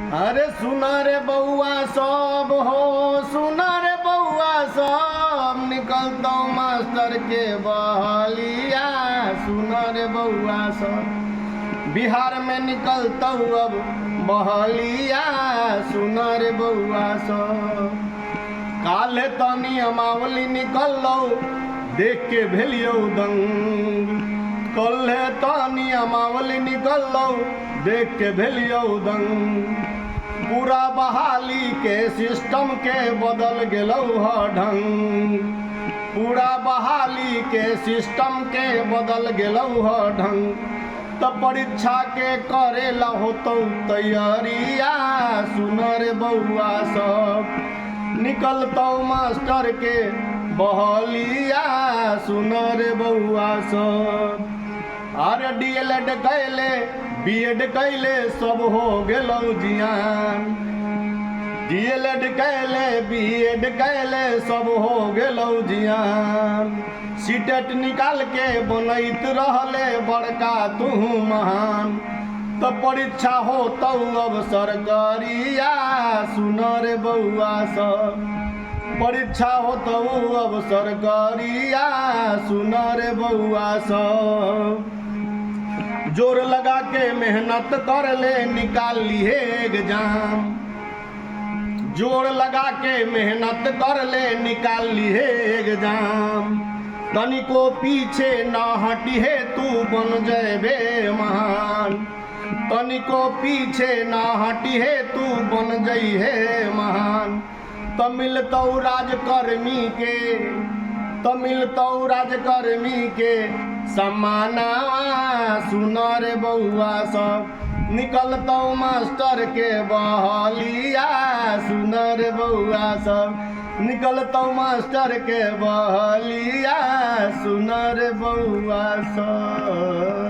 अरे सुना रे बउआ सब हो, सुना रे बउआ सब, निकलता मास्टर के बहलिया। सुना रे बउआ सब, बिहार में निकलता अब बहलिया। सुना रे बउआ सब, काले तनी अमावली निकल लो, देख के भेलियो दंग। कल्हे तनी अमावली निकल लो, देख के भेलियो दंग। पूरा बहाली के सिस्टम के बदल गेलौ ह ढंग। पूरा बहाली के सिस्टम के बदल गेलौ ह ढंग। त परीक्षा के करेला होतौ तैयारिया। सुन रे बउआ सब, निकलतौ मास्टर के बहलिया। सुन रे बउआ सब, अरे डीएलएड कैले बीएड कैले सब हो गेलौ जियान। डीएलएड कैले बीएड कैले सब हो गेलौ जियान। सीटेट निकाल के बनैत रहले बड़का तू महान। तो परीक्षा होतौ अब सरकारिया। सुन रे बउआ सब, परीक्षा होतौ अब सरकारिया। सुन रे बउआ सब, जोर लगा के मेहनत कर ले निकाल लिए एग्जाम। जोर लगा के मेहनत कर ले निकाल लिए एग्जाम। तनिको पीछे ना हटिहे तू बन जैबे महान। तनिको पीछे ना हटिहे तू बन जइहे महान। मिलतौ राजकर्मी के, मिलतौ राजकर्मी के सम्माना। सुन रे बउआ सब, निकलतौ मास्टर के बहलिया। सुन रे बउआ सब, निकलतौ मास्टर के बहलिया। सुन रे बउआ सब।